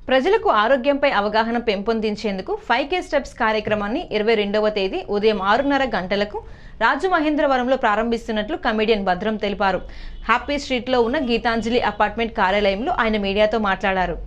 ప్రజలకు ఆరోగ్యంపై అవగాహన పెంపొందించేందుకు 5K స్టెప్స్ కార్యక్రమాన్ని 22వ తేదీ ఉదయం 6:30 గంటలకు రాజమహేంద్రవరంలో ప్రారంభిస్తున్నట్లు కమెడియన్ భద్రం తెలిపారు. హ్యాపీ స్ట్రీట్లో ఉన్న గీతాంజలి అపార్ట్మెంట్ కార్యాలయంలో ఆయన మీడియాతో మాట్లాడారు.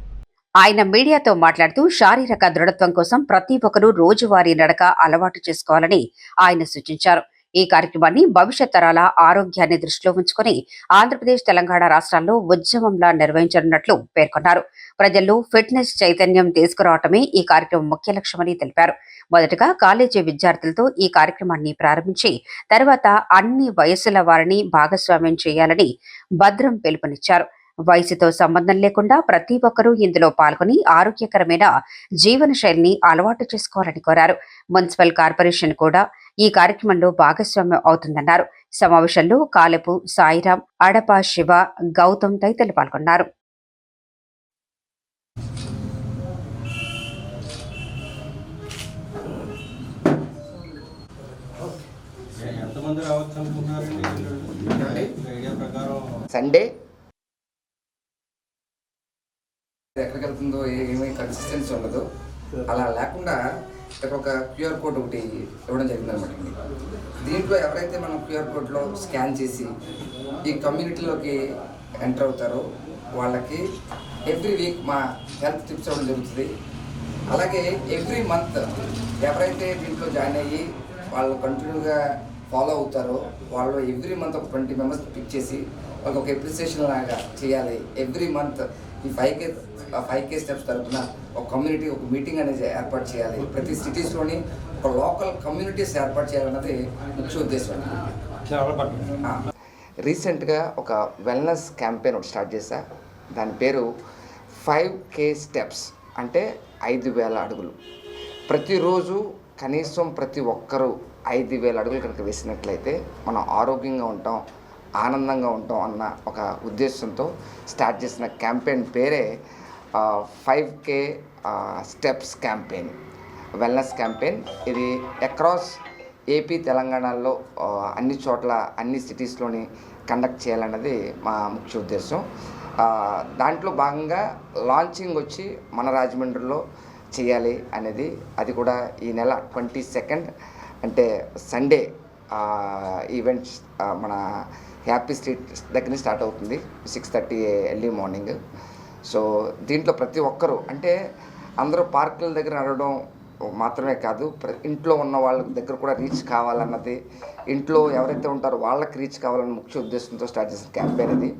శారీరక దృఢత్వం కోసం ప్రతి ఒక్కరూ రోజువారీ నడక అలవాటు చేసుకోవాలని ఆయన సూచించారు. ఈ కార్యక్రమాన్ని భవిష్యత్ తరాల ఆరోగ్యాన్ని దృష్టిలో ఉంచుకుని ఆంధ్రప్రదేశ్, తెలంగాణ రాష్ట్రాల్లో ఉద్యమంలా నిర్వహించనున్నట్లు పేర్కొన్నారు. ప్రజల్లో ఫిట్నెస్ చైతన్యం తీసుకురావటమే ఈ కార్యక్రమం ముఖ్య లక్ష్యమని తెలిపారు. మొదటగా కాలేజీ విద్యార్థులతో ఈ కార్యక్రమాన్ని ప్రారంభించి తర్వాత అన్ని వయసుల వారిని భాగస్వామ్యం చేయాలని భద్రం పిలుపునిచ్చారు. వయసుతో సంబంధం లేకుండా ప్రతి ఒక్కరూ ఇందులో పాల్గొని ఆరోగ్యకరమైన జీవన శైలిని అలవాటు చేసుకోవాలని కోరారు. మున్సిపల్ కార్పొరేషన్ కూడా ఈ కార్యక్రమంలో భాగస్వామ్యం అవుతుందన్నారు. సమావేశంలో కాలపు సాయిరాం, అడప శివ, గౌతమ్ తదితరులు పాల్గొన్నారు. సండే ఎక్కడికి వెళ్తుందో ఏమీ కన్సిస్టెన్సీ ఉండదు. అలా లేకుండా ఇక్కడ ఒక క్యూఆర్ కోడ్ ఒకటి ఇవ్వడం జరిగింది అనమాట. దీంట్లో ఎవరైతే మనం క్యూఆర్ కోడ్లో స్కాన్ చేసి ఈ కమ్యూనిటీలోకి ఎంటర్ అవుతారో వాళ్ళకి ఎవ్రీ వీక్ మా హెల్త్ టిప్స్ ఇవ్వడం జరుగుతుంది. అలాగే ఎవ్రీ మంత్ ఎవరైతే దీంట్లో జాయిన్ అయ్యి వాళ్ళు కంటిన్యూగా ఫాలో అవుతారో వాళ్ళు ఎవ్రీ మంత్ ఒక 20 మెంబర్స్ పిక్ చేసి వాళ్ళకి ఒక అప్రిసియేషన్ లాగా చేయాలి. ఎవ్రీ మంత్ ఈ 5K స్టెప్స్ తరఫున ఒక కమ్యూనిటీ ఒక మీటింగ్ అనేది ఏర్పాటు చేయాలి. ప్రతి సిటీస్లోని ఒక లోకల్ కమ్యూనిటీస్ ఏర్పాటు చేయాలన్నది ముఖ్య ఉద్దేశం. రీసెంట్గా ఒక వెల్నెస్ క్యాంపెయిన్ ఒకటి స్టార్ట్ చేశా. దాని పేరు 5K స్టెప్స్, అంటే 5,000 అడుగులు. ప్రతిరోజు కనీసం ప్రతి ఒక్కరూ 5,000 అడుగులు కనుక వేసినట్లయితే మనం ఆరోగ్యంగా ఉంటాం, ఆనందంగా ఉంటాం అన్న ఒక ఉద్దేశంతో స్టార్ట్ చేసిన క్యాంపెయిన్ పేరే 5K steps campaign, wellness campaign. ఇది అక్రాస్ ఏపీ, తెలంగాణలో అన్ని చోట్ల అన్ని సిటీస్లోని కండక్ట్ చేయాలన్నది మా ముఖ్య ఉద్దేశం. దాంట్లో భాగంగా లాంచింగ్ వచ్చి మన రాజమండ్రిలో చేయాలి అనేది, అది కూడా ఈ నెల 22nd అంటే సండే ఈవెంట్స్ మన హ్యాపీ స్ట్రీట్ దగ్గర స్టార్ట్ అవుతుంది. 6:30 ఎర్లీ మార్నింగ్. సో దీంట్లో ప్రతి ఒక్కరూ, అంటే అందరూ పార్కుల దగ్గర నడవడం మాత్రమే కాదు, ఇంట్లో ఉన్న వాళ్ళ దగ్గర కూడా రీచ్ కావాలన్నది, ఇంట్లో ఎవరైతే ఉంటారో వాళ్ళకి రీచ్ కావాలన్న ముఖ్య ఉద్దేశంతో స్టార్ట్ చేసిన క్యాంపెయిన్ ఇది.